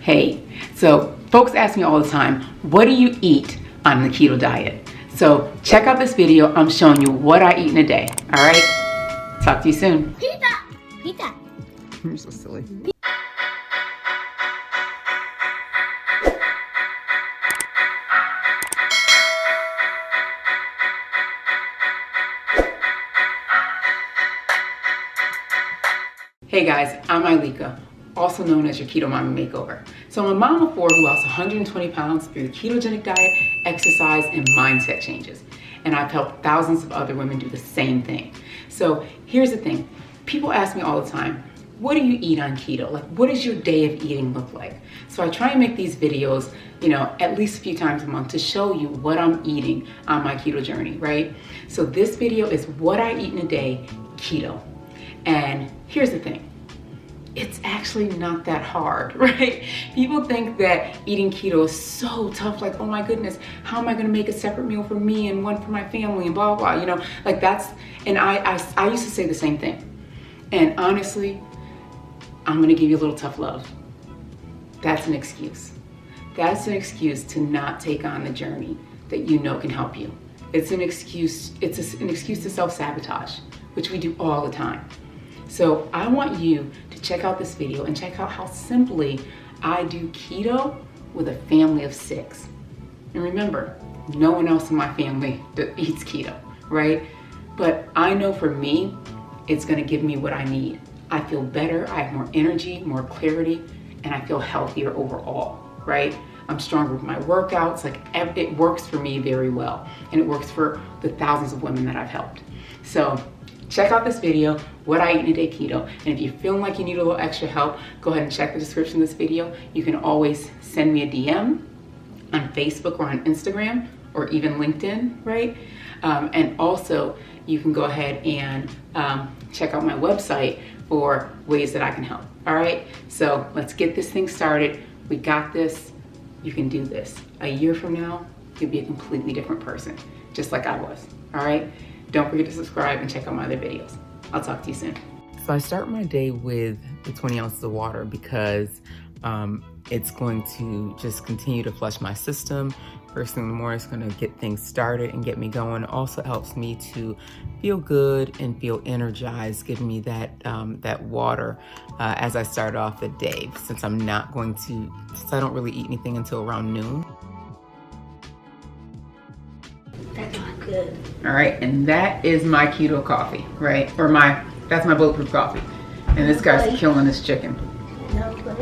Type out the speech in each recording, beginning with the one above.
Hey, so folks ask me all the time, what do you eat on the keto diet? So check out this video. I'm showing you what I eat in a day. All right? Talk to you soon. Pizza! Pizza! You're so silly. Hey guys, I'm Ileka, also known as your Keto Mommy Makeover. So I'm a mom of 4 who lost 120 pounds through the ketogenic diet, exercise, and mindset changes. And I've helped thousands of other women do the same thing. So here's the thing. People ask me all the time, what do you eat on keto? Like, what does your day of eating look like? So I try and make these videos, at least a few times a month to show you what I'm eating on my keto journey, right? So this video is what I eat in a day, keto. And here's the thing. It's actually not that hard, right? People think that eating keto is so tough, like, oh my goodness, how am I gonna make a separate meal for me and one for my family and blah, blah, blah, like that's, and I used to say the same thing. And honestly, I'm gonna give you a little tough love. That's an excuse. That's an excuse to not take on the journey that you know can help you. It's an excuse, an excuse to self-sabotage, which we do all the time. So I want you to check out this video and check out how simply I do keto with a family of 6. And remember, no one else in my family eats keto, right? But I know for me, it's gonna give me what I need. I feel better, I have more energy, more clarity, and I feel healthier overall, right? I'm stronger with my workouts, like it works for me very well. And it works for the thousands of women that I've helped. So check out this video, what I eat in a day keto. And if you're feeling like you need a little extra help, go ahead and check the description of this video. You can always send me a DM on Facebook or on Instagram or even LinkedIn, right? And also you can go ahead and check out my website for ways that I can help, all right? So let's get this thing started. We got this, you can do this. A year from now, you'll be a completely different person, just like I was, all right? Don't forget to subscribe and check out my other videos. I'll talk to you soon. So I start my day with the 20 ounces of water because it's going to just continue to flush my system. First thing in the morning, it's gonna get things started and get me going. Also helps me to feel good and feel energized, giving me that water as I start off the day, since I don't really eat anything until around noon. That's not good. All right, and that is my keto coffee, right? Or that's my bulletproof coffee. And this guy's killing this chicken. No, but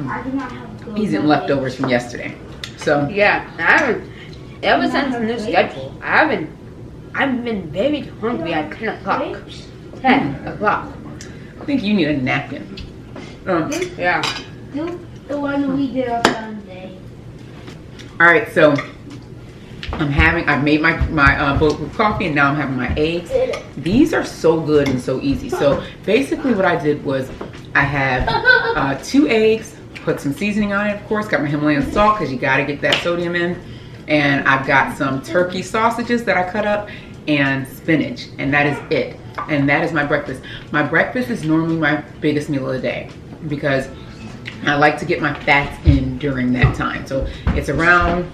I do not have good. He's eating leftovers from yesterday. So yeah, ever since the new schedule, I've been very hungry at 10 o'clock. 10 o'clock. I think you need a napkin. Yeah. Do the one we did on Sunday. All right, so I've made my bulletproof coffee, and now I'm having my eggs. These are so good and so easy. So basically what I did was I have 2 eggs, put some seasoning on it, of course, got my Himalayan salt because you got to get that sodium in. And I've got some turkey sausages that I cut up and spinach, and that is it. And that is my breakfast. My breakfast is normally my biggest meal of the day because I like to get my fats in during that time. So it's around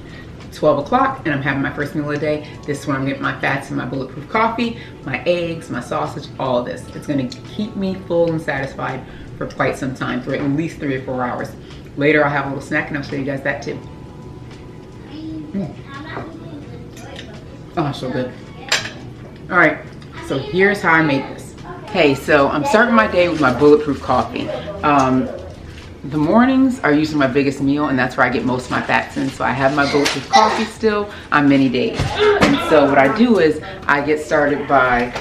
12 o'clock and I'm having my first meal of the day. This is where I'm getting my fats and my bulletproof coffee, my eggs, my sausage, all of this. It's gonna keep me full and satisfied for quite some time, for at least 3 or 4 hours. Later I'll have a little snack and I'll show you guys that too. Oh, so good. All right, so here's how I made this. Hey, so I'm starting my day with my bulletproof coffee. The mornings are usually my biggest meal, and that's where I get most of my fats in. So I have my bulletproof coffee still on many days. And so what I do is I get started by,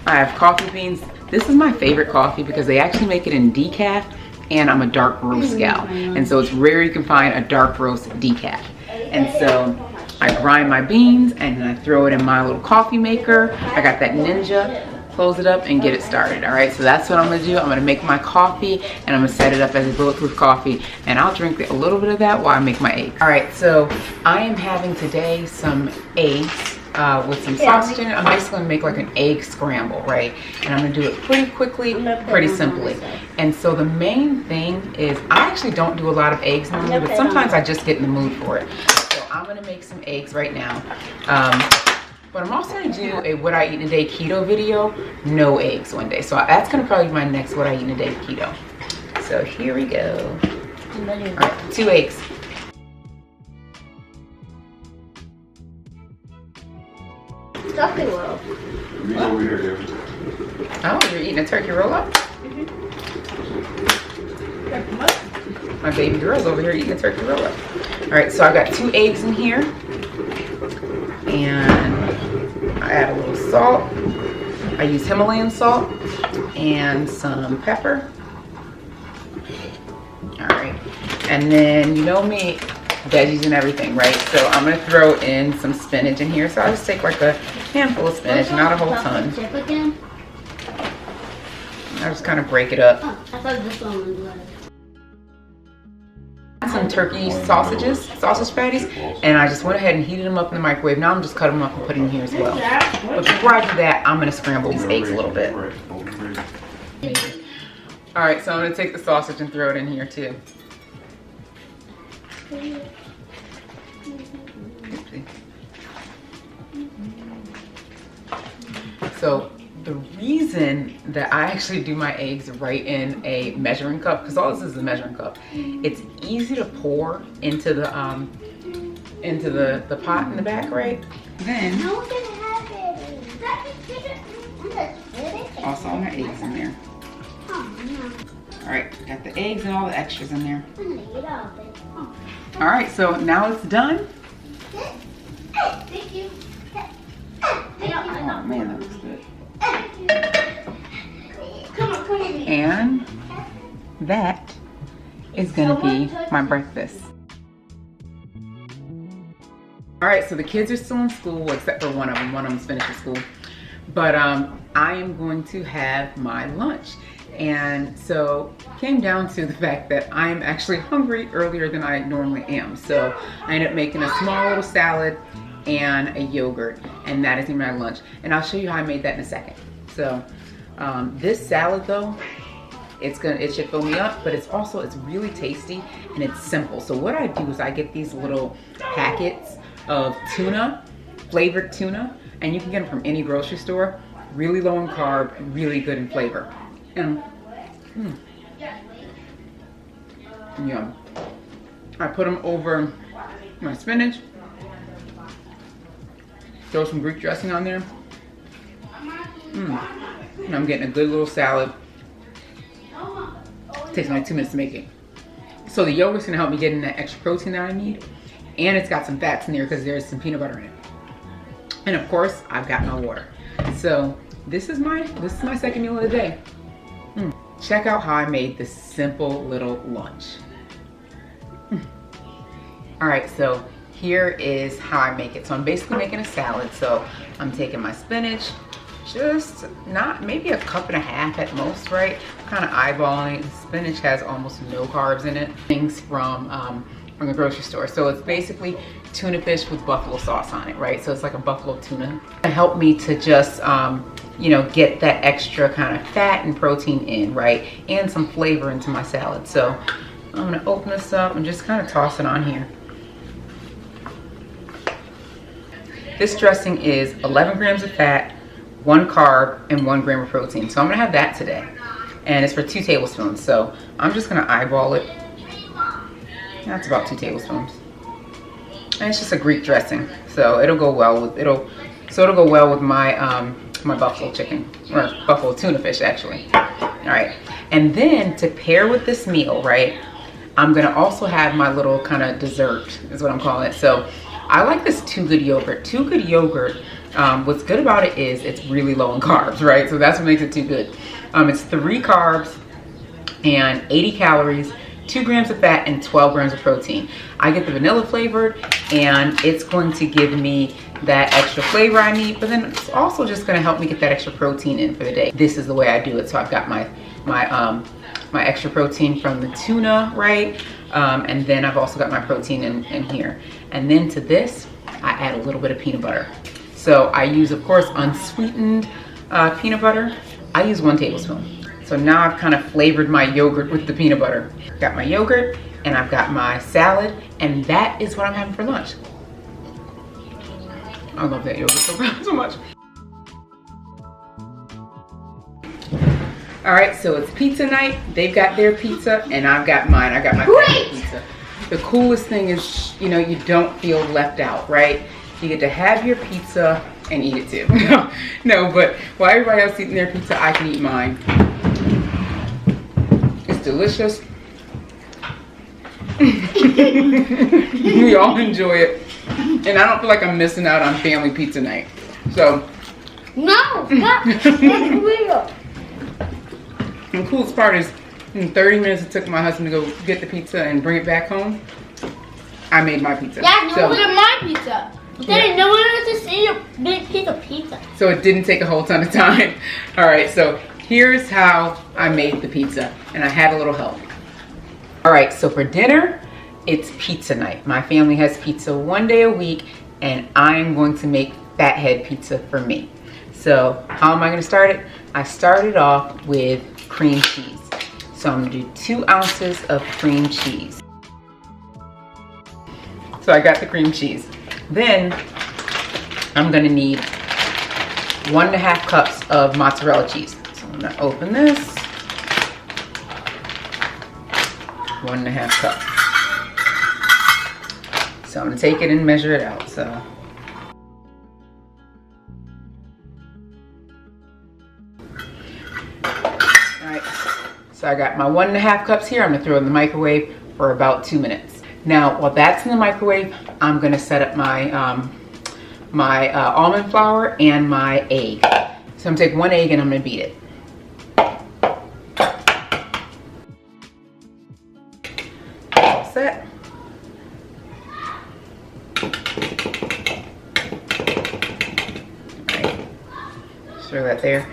I have coffee beans. This is my favorite coffee because they actually make it in decaf, and I'm a dark roast gal. And so it's rare you can find a dark roast decaf. And so I grind my beans and then I throw it in my little coffee maker. I got that Ninja. Close it up and get it started. All right, so that's what I'm gonna do. I'm gonna make my coffee and I'm gonna set it up as a bulletproof coffee, and I'll drink a little bit of that while I make my eggs. All right, so I am having today some eggs with some sausage in it. I'm basically gonna make like an egg scramble, right? And I'm gonna do it pretty quickly, pretty simply. And so the main thing is, I actually don't do a lot of eggs normally, but sometimes I just get in the mood for it. So I'm gonna make some eggs right now. But I'm also gonna do a what I eat in a day keto video, no eggs one day. So that's gonna probably be my next what I eat in a day keto. So here we go. All right, 2 eggs. Stuffing roll. Oh, you're eating a turkey roll-up? My baby girl's over here eating a turkey roll-up. All right, so I've got 2 eggs in here. And I add a little salt. I use Himalayan salt and some pepper. All right, and then you know me, veggies and everything, right? So I'm gonna throw in some spinach in here. So I'll just take like a handful of spinach, not a whole ton. I'll just kind of break it up. Oh, I thought this one was good. Some turkey sausage patties, and I just went ahead and heated them up in the microwave. Now I'm just cutting them up and putting them in here as well. But before I do that, I'm gonna scramble these eggs a little bit. All right, so I'm gonna take the sausage and throw it in here too. So the reason that I actually do my eggs right in a measuring cup, because all this is a measuring cup, it's easy to pour into the pot in the back, right? Then No one can have it. also all my eggs in there. Oh, no. All right, got the eggs and all the extras in there. I'm gonna get off it. Oh. All right, so now it's done. Thank you. Oh man, that looks good. Come on, come on. And that is gonna be my breakfast. All right, so the kids are still in school, except for one of them. One of them's finishing school. But I am going to have my lunch. And so it came down to the fact that I'm actually hungry earlier than I normally am. So I ended up making a small little salad and a yogurt, and that is in my lunch. And I'll show you how I made that in a second. So this salad though, it should fill me up, but it's really tasty and it's simple. So what I do is I get these little packets of tuna, flavored tuna, and you can get them from any grocery store. Really low in carb, really good in flavor. And yum. I put them over my spinach, throw some Greek dressing on there. And I'm getting a good little salad. It takes me like 2 minutes to make it. So the yogurt's gonna help me get in that extra protein that I need. And it's got some fats in there because there's some peanut butter in it. And of course, I've got my water. So this is my second meal of the day. Check out how I made this simple little lunch. All right, so here is how I make it. So I'm basically making a salad. So I'm taking my spinach, just maybe a cup and a half at most, right? Kind of eyeballing it. Spinach has almost no carbs in it. Things from the grocery store. So it's basically tuna fish with buffalo sauce on it, right? So it's like a buffalo tuna. It helped me to just, you know, get that extra kind of fat and protein in, right? And some flavor into my salad. So I'm gonna open this up and just kind of toss it on here. This dressing is 11 grams of fat, 1 carb, and 1 gram of protein. So I'm gonna have that today. And it's for 2 tablespoons. So I'm just gonna eyeball it. That's about 2 tablespoons. And it's just a Greek dressing. So it'll go well with, it'll go well with my, my buffalo chicken, or buffalo tuna fish actually. All right, and then to pair with this meal, right, I'm gonna also have my little kind of dessert, is what I'm calling it. So I like this Too Good yogurt. Too Good yogurt, what's good about it is it's really low in carbs, right? So that's what makes it Too Good. It's 3 carbs and 80 calories, 2 grams of fat, and 12 grams of protein. I get the vanilla flavored, and it's going to give me that extra flavor I need, but then it's also just gonna help me get that extra protein in for the day. This is the way I do it. So I've got my extra protein from the tuna, right? And then I've also got my protein in here. And then to this, I add a little bit of peanut butter. So I use, of course, unsweetened peanut butter. I use 1 tablespoon. So now I've kind of flavored my yogurt with the peanut butter. Got my yogurt and I've got my salad, and that is what I'm having for lunch. I love that yogurt so much. All right, so it's pizza night. They've got their pizza and I've got mine. I got my pizza. The coolest thing is, you know, you don't feel left out, right? You get to have your pizza and eat it too. No, but while everybody else eating their pizza, I can eat mine. It's delicious. We all enjoy it. And I don't feel like I'm missing out on family pizza night. So. No, that's real. And the coolest part is, in 30 minutes it took my husband to go get the pizza and bring it back home. I made my pizza. Yeah, so, look at my pizza. Daddy, no one wants to see your big piece of pizza. So it didn't take a whole ton of time. All right, so here's how I made the pizza, and I had a little help. All right, so for dinner, it's pizza night. My family has pizza 1 day a week, and I'm going to make fathead pizza for me. So how am I gonna start it? I started off with cream cheese. So I'm gonna do 2 ounces of cream cheese. So I got the cream cheese. Then I'm gonna need 1.5 cups of mozzarella cheese. So I'm gonna open this. 1.5 cups. So I'm gonna take it and measure it out. So. Alright, so I got my 1.5 cups here. I'm gonna throw it in the microwave for about 2 minutes. Now, while that's in the microwave, I'm gonna set up my almond flour and my egg. So I'm gonna take 1 egg and I'm gonna beat it. All set. Alright, throw that there.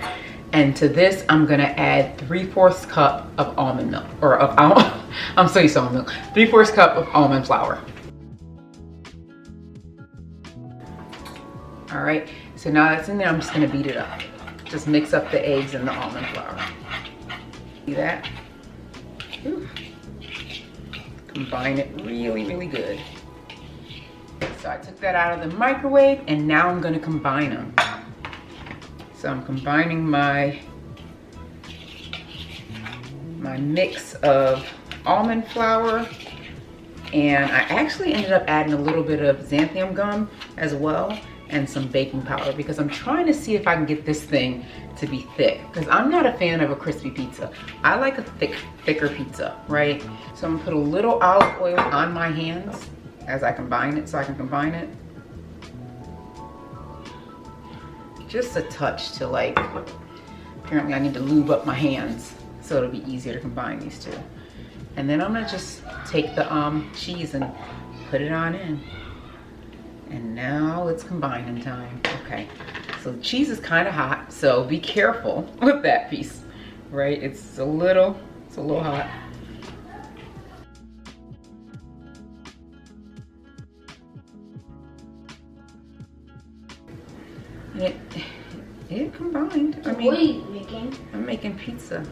And to this, I'm gonna add 3/4 cup of almond milk, or of I'm so used to almond milk. 3/4 cup of almond flour. All right, so now that's in there, I'm just gonna beat it up. Just mix up the eggs and the almond flour. See that? Ooh. Combine it really, really good. So I took that out of the microwave, and now I'm gonna combine them. So I'm combining my mix of almond flour, and I actually ended up adding a little bit of xanthan gum as well and some baking powder, because I'm trying to see if I can get this thing to be thick, because I'm not a fan of a crispy pizza. I like a thicker pizza, right? So I'm gonna put a little olive oil on my hands as I combine it, so I can combine it. Just a touch to, like, apparently I need to lube up my hands so it'll be easier to combine these two. And then I'm gonna just take the cheese and put it on in. And now it's combining time. Okay, so the cheese is kind of hot, so be careful with that piece, right? It's a little hot. It combined. I mean, what are you making? I'm making pizza.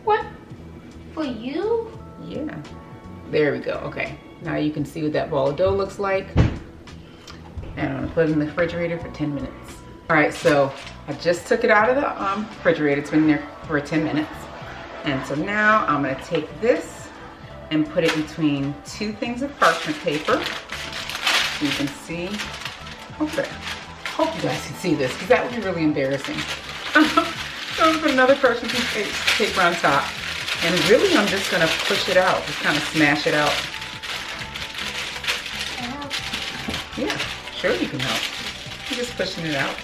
What? For you? Yeah. There we go. Okay. Now you can see what that ball of dough looks like. And I'm gonna put it in the refrigerator for 10 minutes. All right, so I just took it out of the refrigerator. It's been there for 10 minutes. And so now I'm gonna take this and put it between 2 things of parchment paper. So you can see. Hope you guys can see this, because that would be really embarrassing. So I'm gonna put another parchment paper on top. And really, I'm just gonna push it out, just kind of smash it out. Yeah, sure you can help. You're just pushing it out.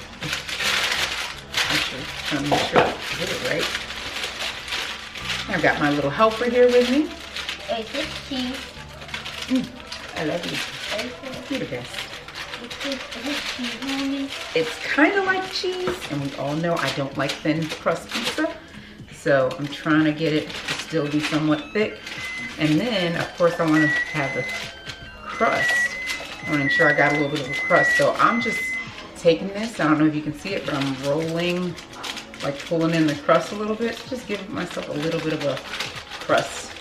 Trying to make sure I get it right. I've got my little helper here with me. Is this cheese? I love you. You're the best. Is this cheese, Mommy? It's kind of like cheese, and we all know I don't like thin crust pizza. So I'm trying to get it to still be somewhat thick. And then, of course, I want to have the crust. I want to ensure I got a little bit of a crust. So I'm just taking this, I don't know if you can see it, but I'm rolling, like pulling in the crust a little bit. Just giving myself a little bit of a crust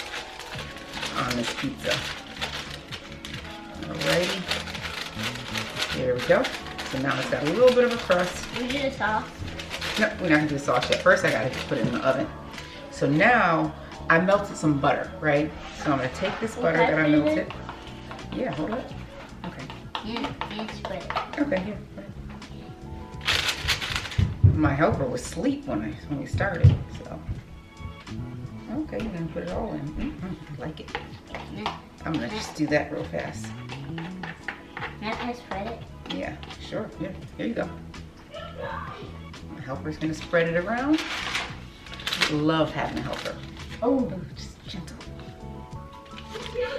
on this pizza. Alrighty. There we go. So now it's got a little bit of a crust. We do the sauce. No, we're not gonna do the sauce yet. First I gotta put it in the oven. So now I melted some butter, right? So I'm gonna take this butter that I melted. Yeah, hold it. Okay. And spread it. Okay, here. My helper was asleep when we started, so. Okay, you're gonna put it all in. I like it. I'm gonna just do that real fast. Can I spread it? Yeah, sure. Here you go. My helper's gonna spread it around. Love having a helper. Oh, just gentle.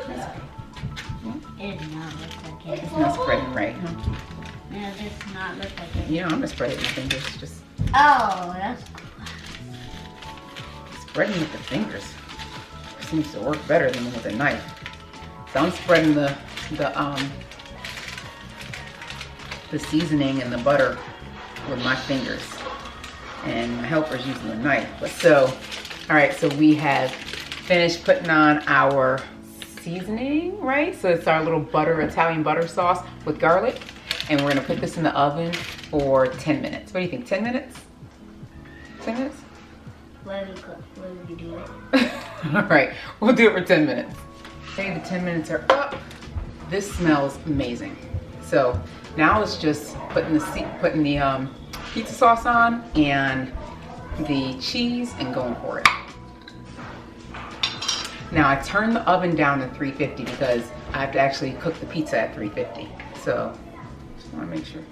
That's okay. It does not look like it. It's not spreading right, huh? No, it does not look like it. You know, I'm gonna spread it with my fingers. Just Oh, that's cool. spreading with the fingers seems to work better than with a knife. So I'm spreading the seasoning and the butter with my fingers, and my helper's using the knife. But so, all right, so we have finished putting on our seasoning, right? So it's our little Italian butter sauce with garlic, and we're gonna put this in the oven for 10 minutes. What do you think, 10 minutes? 10 minutes? Where we do it? All right, we'll do it for 10 minutes. Okay, the 10 minutes are up. This smells amazing. So now it's just putting the pizza sauce on and the cheese and going for it. Now I turned the oven down to 350 because I have to actually cook the pizza at 350. So just want to make sure.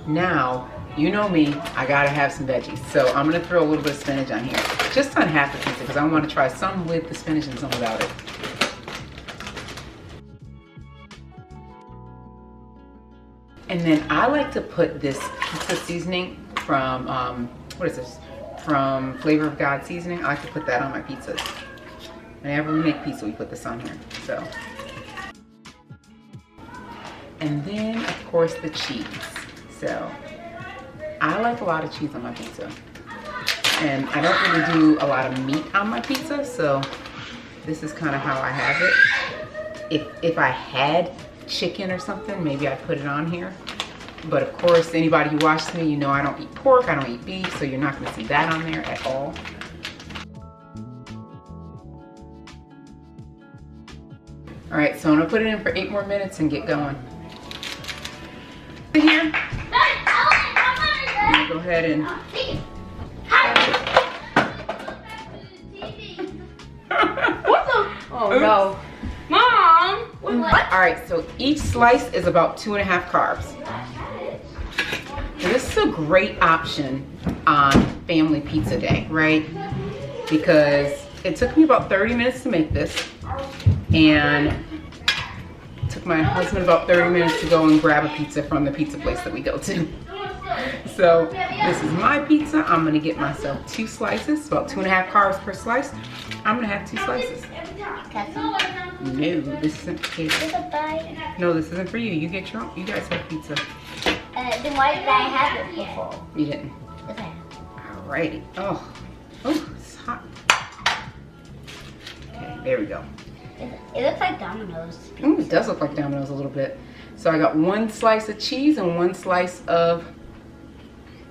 Now, you know me, I gotta have some veggies. So I'm gonna throw a little bit of spinach on here. Just on half the pizza because I want to try some with the spinach and some without it. And then I like to put this pizza seasoning from, what is this? From Flavor of God seasoning. I like to put that on my pizzas. Whenever we make pizza, we put this on here, so. And then, of course, the cheese. So, I like a lot of cheese on my pizza. And I don't really do a lot of meat on my pizza, so this is kind of how I have it. If I had chicken or something, maybe I'd put it on here. But of course, anybody who watches me, you know I don't eat pork, I don't eat beef, so you're not gonna see that on there at all. All right, so I'm gonna put it in for 8 more minutes and get going. Here. I'm gonna go ahead and What the? Oh no. Mom! What? all right, so each slice is about 2.5 carbs. Now, this is a great option on family pizza day, right? Because it took me about 30 minutes to make this, and it took my husband about 30 minutes to go and grab a pizza from the pizza place that we go to. So this is my pizza. I'm gonna get myself 2 slices, about 2.5 carbs per slice. I'm gonna have 2 slices. No, this isn't for kids. No, this isn't for you. You get your own. You guys have pizza. Then why did I have it before? You didn't. Okay. Alrighty. Oh, it's hot. Okay, there we go. It looks like Domino's. Ooh, it does look like Domino's a little bit. So I got 1 slice of cheese and 1 slice of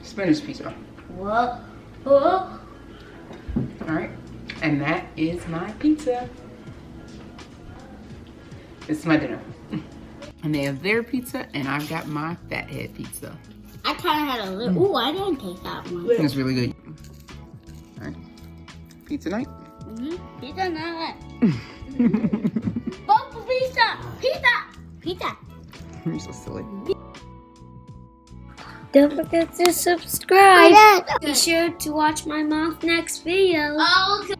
spinach pizza. Whoa. Whoa. All right, and that is my pizza. This is my dinner. And they have their pizza, and I've got my fathead pizza. I kind of had a little. Ooh, I didn't take that one. It's really good. All right, pizza night. Pizza night. Both pizza. Pizza. Pizza. You're so silly. Don't forget to subscribe. Be sure to watch my mom's next video. Oh, okay.